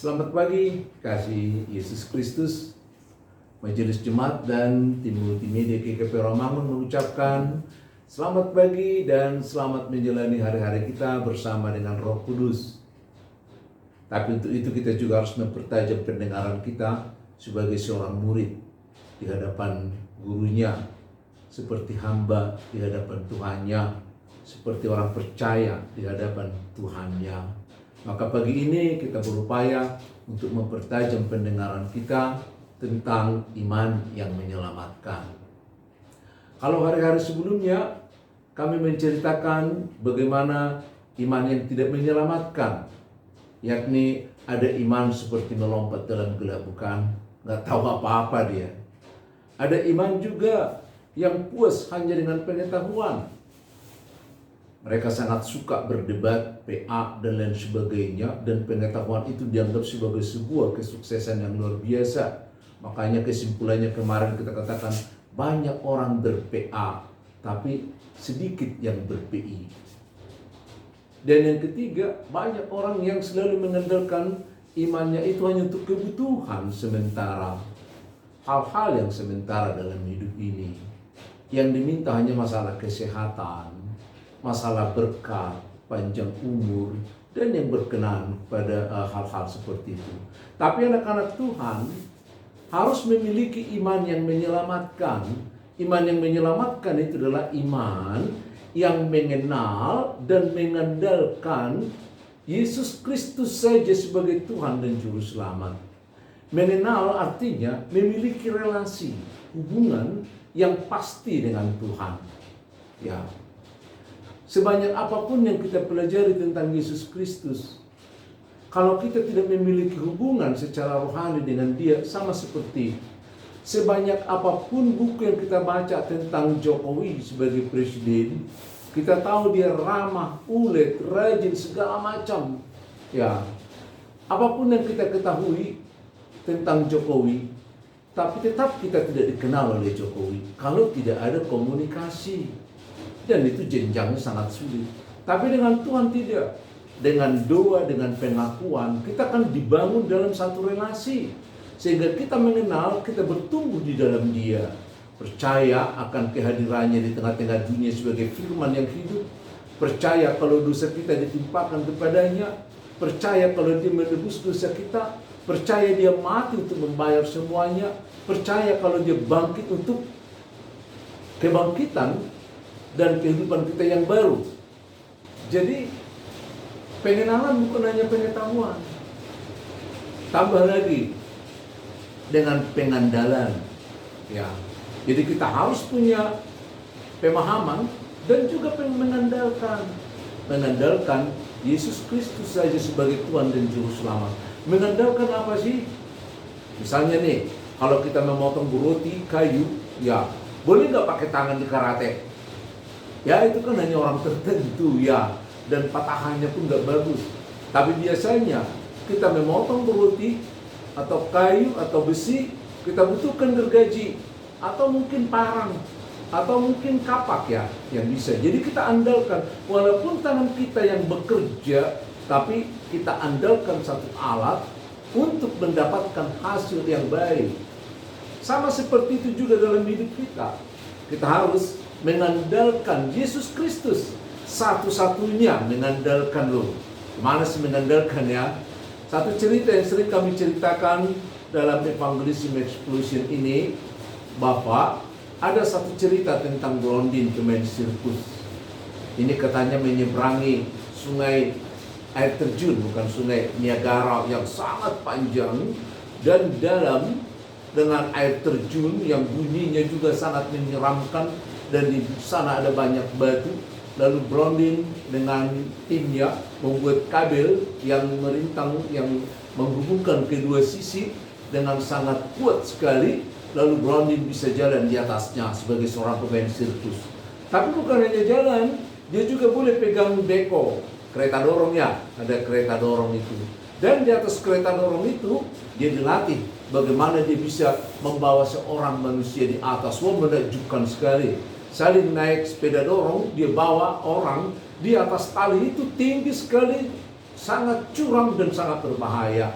Selamat pagi, kasih Yesus Kristus. Majelis Jemaat dan tim multimedia GKP Romangun mengucapkan selamat pagi dan selamat menjalani hari-hari kita bersama dengan Roh Kudus. Tapi untuk itu kita juga harus mempertajam pendengaran kita sebagai seorang murid di hadapan gurunya, seperti hamba di hadapan Tuhannya, seperti orang percaya di hadapan Tuhannya. Maka pagi ini kita berupaya untuk mempertajam pendengaran kita tentang iman yang menyelamatkan. Kalau hari-hari sebelumnya kami menceritakan bagaimana iman yang tidak menyelamatkan, yakni ada iman seperti melompat dalam gelap, bukan, nggak tahu apa-apa dia. Ada iman juga yang puas hanya dengan pengetahuan. Mereka sangat suka berdebat, PA, dan lain sebagainya. Dan pengetahuan itu dianggap sebagai sebuah kesuksesan yang luar biasa. Makanya kesimpulannya kemarin kita katakan banyak orang ber-PA, tapi sedikit yang ber-PI. Dan yang ketiga, banyak orang yang selalu mengandalkan imannya itu hanya untuk kebutuhan sementara. Hal-hal yang sementara dalam hidup ini. Yang diminta hanya masalah kesehatan, masalah berkat, panjang umur, dan yang berkenan pada hal-hal seperti itu. Tapi anak-anak Tuhan harus memiliki iman yang menyelamatkan. Iman yang menyelamatkan itu adalah iman yang mengenal dan mengandalkan Yesus Kristus saja sebagai Tuhan dan Juru Selamat. Mengenal artinya memiliki relasi, hubungan yang pasti dengan Tuhan. Ya. Sebanyak apapun yang kita pelajari tentang Yesus Kristus, kalau kita tidak memiliki hubungan secara rohani dengan Dia, sama seperti sebanyak apapun buku yang kita baca tentang Jokowi sebagai presiden, kita tahu dia ramah, ulet, rajin, segala macam. Ya, apapun yang kita ketahui tentang Jokowi, tapi tetap kita tidak dikenal oleh Jokowi kalau tidak ada komunikasi. Dan itu jenjangnya sangat sulit. Tapi dengan Tuhan tidak. Dengan doa, dengan pengakuan, kita akan dibangun dalam satu relasi. Sehingga kita mengenal, kita bertumbuh di dalam Dia. Percaya akan kehadirannya di tengah-tengah dunia sebagai firman yang hidup. Percaya kalau dosa kita ditimpakan kepadanya. Percaya kalau Dia menebus dosa kita. Percaya Dia mati untuk membayar semuanya. Percaya kalau Dia bangkit untuk kebangkitan dan kehidupan kita yang baru. Jadi pengenalan bukan hanya pengetahuan, tambah lagi dengan pengandalan. Ya, jadi kita harus punya pemahaman dan juga mengandalkan Yesus Kristus saja sebagai Tuhan dan Juru Selamat. Mengandalkan apa sih? Misalnya nih, kalau kita memotong roti kayu, ya boleh nggak pakai tangan di karate? Ya itu kan hanya orang tertentu ya, dan patahannya pun gak bagus. Tapi biasanya kita memotong roti atau kayu atau besi, kita butuhkan gergaji atau mungkin parang atau mungkin kapak ya yang bisa. Jadi kita andalkan, walaupun tangan kita yang bekerja, tapi kita andalkan satu alat untuk mendapatkan hasil yang baik. Sama seperti itu juga dalam hidup kita. Kita harus mengandalkan Yesus Kristus, satu-satunya mengandalkan loh. Mana sih mengandalkan ya? Satu cerita yang sering kami ceritakan dalam Evangelism Explosion ini, Bapak, ada satu cerita tentang Blondin pemain sirkus. Ini katanya menyeberangi sungai air terjun, bukan sungai Niagara yang sangat panjang dan dalam, dengan air terjun yang bunyinya juga sangat menyeramkan. Dan di sana ada banyak batu. Lalu Blondin dengan timnya membuat kabel yang merintang, yang menghubungkan kedua sisi dengan sangat kuat sekali. Lalu Blondin bisa jalan di atasnya sebagai seorang pemain sirkus. Tapi bukan hanya jalan, dia juga boleh pegang beko, kereta dorongnya. Ada kereta dorong itu. Dan di atas kereta dorong itu dia dilatih bagaimana dia bisa membawa seorang manusia di atas. Wah, menakjubkan sekali. Saling naik sepeda dorong, dia bawa orang di atas tali itu tinggi sekali, sangat curam dan sangat berbahaya.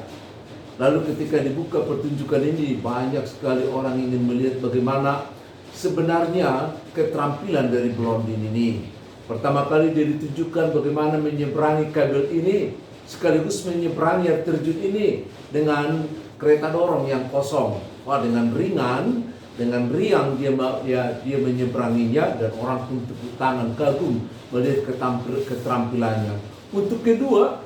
Lalu ketika dibuka pertunjukan ini, banyak sekali orang ingin melihat bagaimana sebenarnya keterampilan dari Blondin ini. Pertama kali dia ditunjukkan bagaimana menyeberangi kabel ini, sekaligus menyeberangi air terjun ini dengan kereta dorong yang kosong. Wah, dengan ringan, dengan riang dia menyeberanginya, dan orang pun tepuk tangan kagum melihat keterampilannya. Untuk kedua,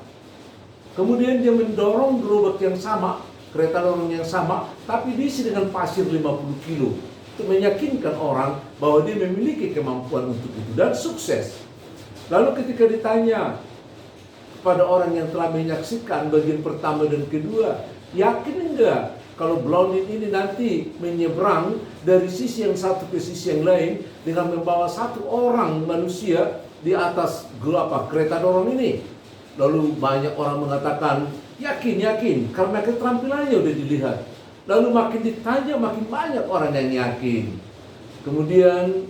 kemudian dia mendorong gerobak yang sama, kereta dorong yang sama, tapi diisi dengan pasir 50 kilo. Itu meyakinkan orang bahwa dia memiliki kemampuan untuk itu, dan sukses. Lalu ketika ditanya kepada orang yang telah menyaksikan bagian pertama dan kedua, yakin enggak kalau Blondin ini nanti menyeberang dari sisi yang satu ke sisi yang lain dengan membawa satu orang manusia di atas kereta dorong ini? Lalu banyak orang mengatakan, yakin, karena keterampilannya udah dilihat. Lalu makin ditanya, makin banyak orang yang yakin. Kemudian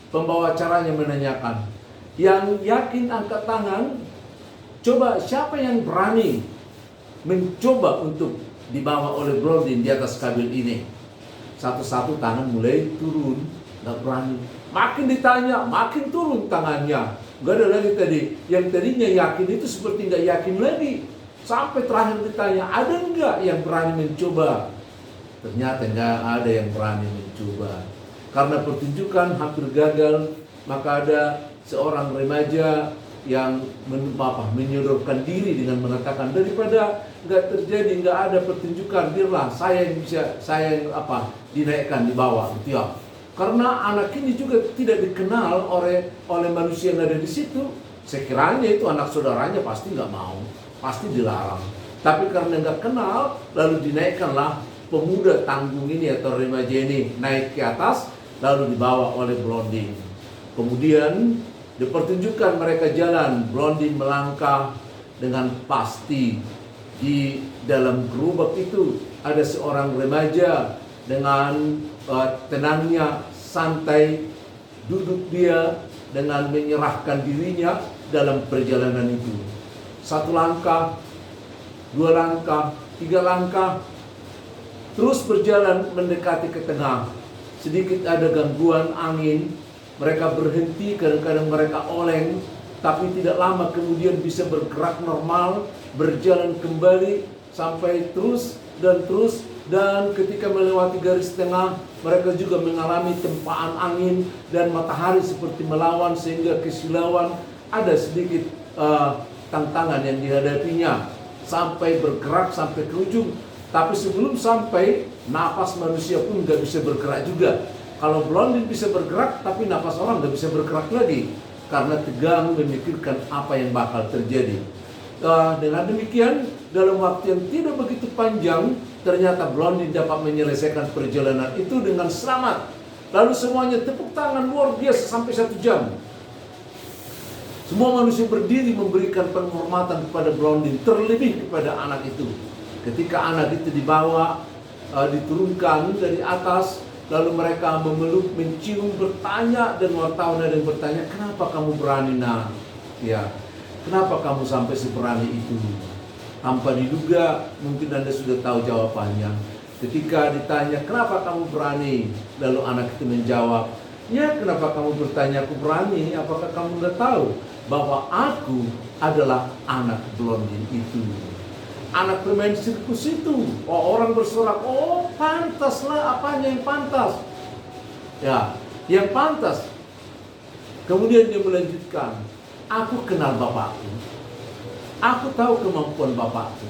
pembawa acaranya menanyakan, yang yakin angkat tangan, coba siapa yang berani mencoba untuk dibawa oleh Blondin di atas kabel ini? Satu-satu tangan mulai turun, gak berani. Makin ditanya, makin turun tangannya. Gak ada lagi tadi. Yang tadinya yakin itu seperti gak yakin lagi. Sampai terakhir ditanya, ada enggak yang berani mencoba? Ternyata gak ada yang berani mencoba. Karena pertunjukan hampir gagal, maka ada seorang remaja yang menyodorkan diri dengan mengatakan, daripada nggak terjadi, nggak ada pertunjukan, biarlah saya yang dinaikkan di bawah, gitu ya. Karena anak ini juga tidak dikenal oleh manusia yang ada di situ. Sekiranya itu anak saudaranya pasti nggak mau, pasti dilarang. Tapi karena nggak kenal, lalu dinaikkanlah pemuda tanggung ini atau remaja ini naik ke atas, lalu dibawa oleh Blondin. Kemudian dipertunjukkan mereka jalan, Blondin melangkah dengan pasti. Di dalam gerobak itu ada seorang remaja dengan tenangnya, santai, duduk dia dengan menyerahkan dirinya dalam perjalanan itu. 1 langkah, 2 langkah, 3 langkah, terus berjalan mendekati ke tengah. Sedikit ada gangguan angin, mereka berhenti, kadang-kadang mereka oleng, tapi tidak lama kemudian bisa bergerak normal, berjalan kembali sampai terus, dan ketika melewati garis tengah, mereka juga mengalami tempaan angin dan matahari seperti melawan, sehingga kesilauan, ada sedikit tantangan yang dihadapinya sampai bergerak sampai ke ujung. Tapi sebelum sampai, napas manusia pun gak bisa bergerak juga. Kalau Blondin bisa bergerak, tapi napas orang gak bisa bergerak lagi, karena tegang memikirkan apa yang bakal terjadi. Dengan demikian, dalam waktu yang tidak begitu panjang, ternyata Blondin dapat menyelesaikan perjalanan itu dengan selamat. Lalu semuanya tepuk tangan luar biasa sampai 1 jam. Semua manusia berdiri memberikan penghormatan kepada Blondin, terlebih kepada anak itu. Ketika anak itu dibawa, diturunkan dari atas, lalu mereka memeluk, mencium, bertanya, dan wartawan ada yang bertanya, kenapa kamu berani, nak? Ya, kenapa kamu sampai seberani itu? Tanpa diduga, mungkin Anda sudah tahu jawabannya. Ketika ditanya, kenapa kamu berani? Lalu anak itu menjawab, ya, kenapa kamu bertanya aku berani? Apakah kamu nggak tahu bahwa aku adalah anak Blondin itu? Anak pemain sirkus itu. Oh, orang bersorak, oh pantaslah, apanya yang pantas? Ya, yang pantas. Kemudian dia melanjutkan, aku kenal bapakku. Aku tahu kemampuan bapakku.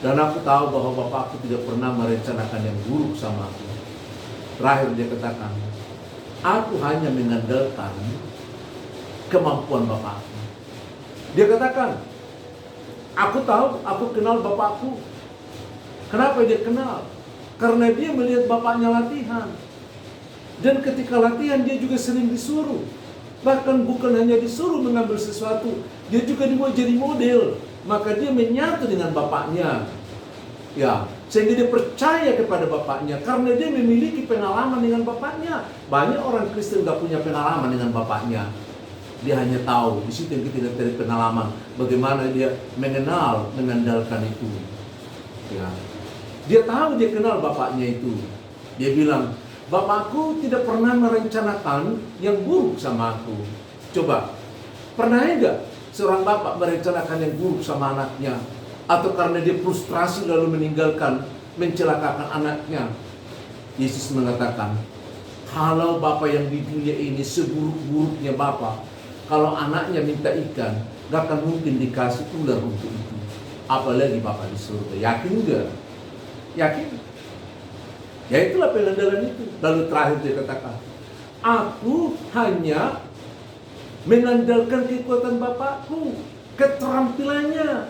Dan aku tahu bahwa bapakku tidak pernah merencanakan yang buruk sama aku. Terakhir dia katakan, aku hanya mengandalkan kemampuan bapakku. Dia katakan, aku tahu, aku kenal bapakku. Kenapa dia kenal? Karena dia melihat bapaknya latihan. Dan ketika latihan dia juga sering disuruh. Bahkan bukan hanya disuruh mengambil sesuatu, dia juga dibuat jadi model. Maka dia menyatu dengan bapaknya. Ya, sehingga dia percaya kepada bapaknya karena dia memiliki pengalaman dengan bapaknya. Banyak orang Kristen gak punya pengalaman dengan bapaknya. Dia hanya tahu, di situ yang kita lihat dari pengalaman, bagaimana dia mengenal, mengandalkan itu. Ya. Dia tahu, dia kenal bapaknya itu. Dia bilang, bapakku tidak pernah merencanakan yang buruk sama aku. Coba, pernah enggak seorang bapak merencanakan yang buruk sama anaknya? Atau karena dia frustrasi lalu meninggalkan, mencelakakan anaknya? Yesus mengatakan, kalau bapak yang di dunia ini seburuk-buruknya bapak, kalau anaknya minta ikan, gak akan mungkin dikasih ular untuk itu. Apalagi bapak di surga. Yakin enggak? Yakin? Ya itulah pengandalan itu. Lalu terakhir dia katakan, aku hanya mengandalkan kekuatan bapakku, keterampilannya.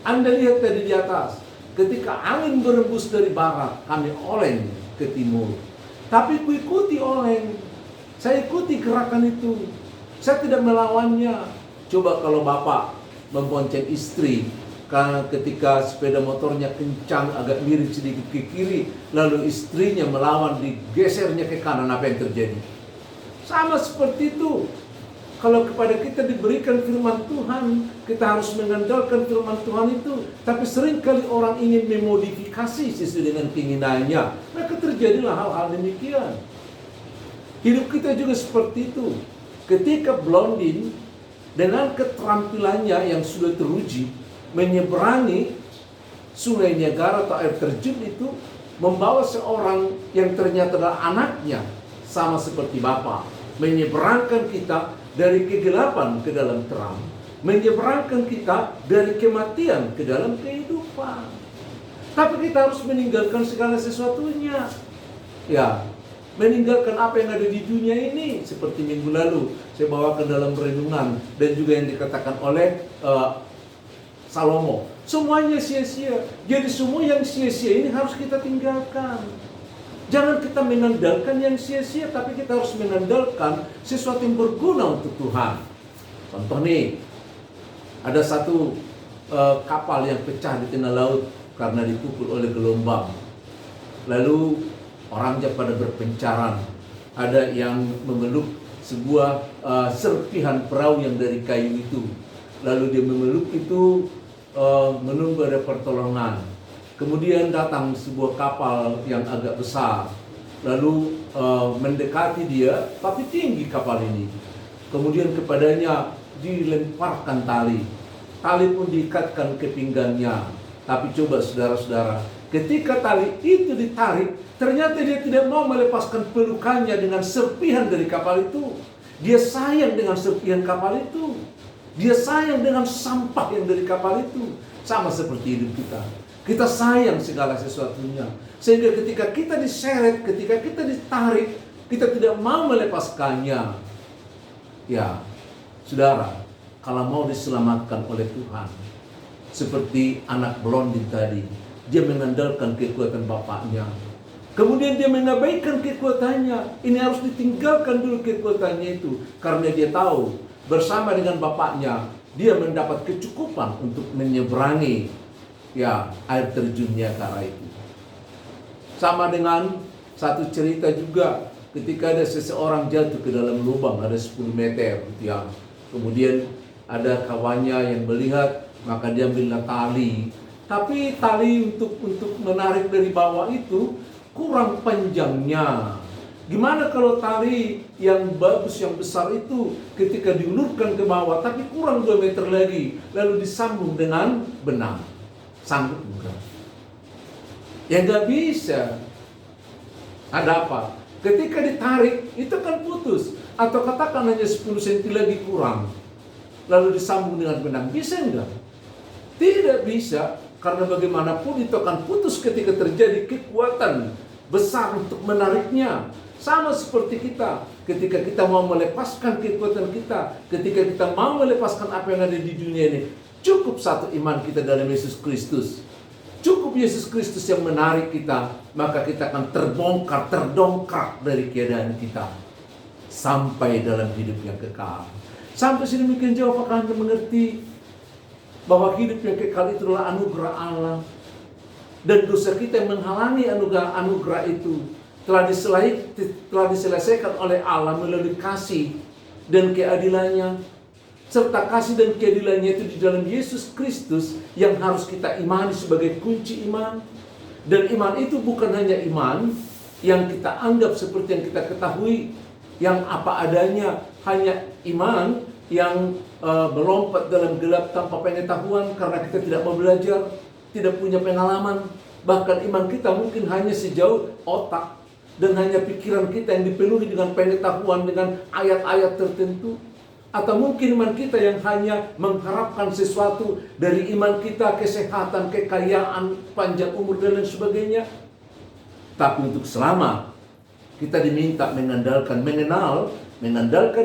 Anda lihat tadi di atas, ketika angin berembus dari barat, kami oleng ke timur. Tapi ku ikuti oleng, saya ikuti gerakan itu, saya tidak melawannya. Coba kalau bapak membonceng istri, karena ketika sepeda motornya kencang, agak miring sedikit ke kiri, lalu istrinya melawan, digesernya ke kanan, apa yang terjadi? Sama seperti itu. Kalau kepada kita diberikan firman Tuhan, kita harus mengandalkan firman Tuhan itu. Tapi seringkali orang ingin memodifikasi sesuai dengan keinginannya, maka terjadilah hal-hal demikian. Hidup kita juga seperti itu. Ketika Blondin dengan keterampilannya yang sudah teruji menyeberangi sungai Niagara atau air terjun itu, membawa seorang yang ternyata adalah anaknya, sama seperti Bapa, menyeberangkan kita dari kegelapan ke dalam terang, menyeberangkan kita dari kematian ke dalam kehidupan. Tapi kita harus meninggalkan segala sesuatunya. Ya, meninggalkan apa yang ada di dunia ini. Seperti minggu lalu saya bawakan dalam renungan, dan juga yang dikatakan oleh Salomo, semuanya sia-sia. Jadi semua yang sia-sia ini harus kita tinggalkan. Jangan kita mengandalkan yang sia-sia, tapi kita harus mengandalkan sesuatu yang berguna untuk Tuhan. Contoh nih, ada satu kapal yang pecah di tengah laut karena dipukul oleh gelombang. Lalu orangnya pada berpencaran. Ada yang memeluk sebuah serpihan perahu yang dari kayu itu. Lalu dia memeluk itu, menunggu ada pertolongan. Kemudian datang sebuah kapal yang agak besar, lalu mendekati dia, tapi tinggi kapal ini. Kemudian kepadanya dilemparkan tali. Tali pun diikatkan ke pinggangnya. Tapi coba saudara-saudara, ketika tali itu ditarik, ternyata dia tidak mau melepaskan pelukannya dengan serpihan dari kapal itu. Dia sayang dengan serpihan kapal itu. Dia sayang dengan sampah yang dari kapal itu. Sama seperti hidup kita. Kita sayang segala sesuatunya. Sehingga ketika kita diseret, ketika kita ditarik, kita tidak mau melepaskannya. Ya, saudara, kalau mau diselamatkan oleh Tuhan, seperti anak Blondin tadi, dia mengandalkan kekuatan bapaknya. Kemudian dia mengabaikan kekuatannya. Ini harus ditinggalkan dulu kekuatannya itu. Karena dia tahu, bersama dengan bapaknya, dia mendapat kecukupan untuk menyeberangi air terjun Niagara itu. Sama dengan satu cerita juga, ketika ada seseorang jatuh ke dalam lubang, ada 10 meter ya. Kemudian ada kawannya yang melihat, maka dia ambil tali. Tapi tali untuk menarik dari bawah itu kurang panjangnya. Gimana kalau tali yang bagus, yang besar itu ketika diulurkan ke bawah, tapi kurang 2 meter lagi, lalu disambung dengan benang? Sanggup bukan? Ya nggak bisa. Ada apa? Ketika ditarik, itu kan putus. Atau katakan hanya 10 cm lagi kurang, lalu disambung dengan benang. Bisa enggak? Tidak bisa. Karena bagaimanapun itu akan putus ketika terjadi kekuatan besar untuk menariknya. Sama seperti kita, ketika kita mau melepaskan kekuatan kita, ketika kita mau melepaskan apa yang ada di dunia ini, cukup satu iman kita dalam Yesus Kristus. Cukup Yesus Kristus yang menarik kita, maka kita akan terbongkar, terdongkrak dari keadaan kita sampai dalam hidup yang kekal. Sampai sedemikian jauh, apakah Anda mengerti bahwa hidup yang kekal itu adalah anugerah Allah, dan dosa kita yang menghalangi anugerah itu telah diselesaikan oleh Allah melalui kasih dan keadilannya. serta kasih dan keadilannya itu di dalam Yesus Kristus yang harus kita imani sebagai kunci iman. Dan iman itu bukan hanya iman yang kita anggap seperti yang kita ketahui, yang apa adanya, hanya iman yang melompat dalam gelap tanpa pengetahuan karena kita tidak mau belajar, tidak punya pengalaman. Bahkan iman kita mungkin hanya sejauh otak dan hanya pikiran kita yang dipenuhi dengan pengetahuan, dengan ayat-ayat tertentu. Atau mungkin iman kita yang hanya mengharapkan sesuatu dari iman kita, kesehatan, kekayaan, panjang umur, dan lain sebagainya. Tapi untuk selamat, kita diminta mengandalkan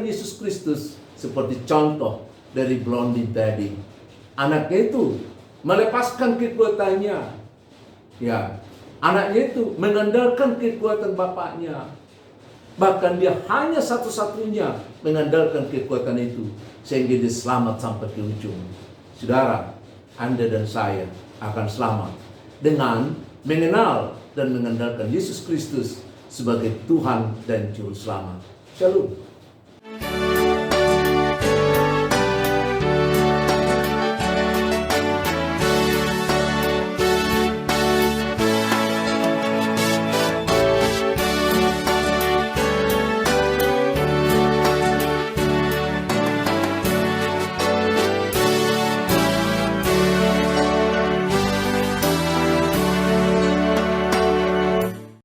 Yesus Kristus seperti contoh dari blondin tadi. Anaknya itu melepaskan kekuatannya. Ya, anaknya itu mengandalkan kekuatan bapaknya. Bahkan dia hanya satu-satunya mengandalkan kekuatan itu, sehingga dia selamat sampai ke ujung. Saudara, Anda dan saya akan selamat dengan mengenal dan mengandalkan Yesus Kristus sebagai Tuhan dan Juru Selamat. Shalom.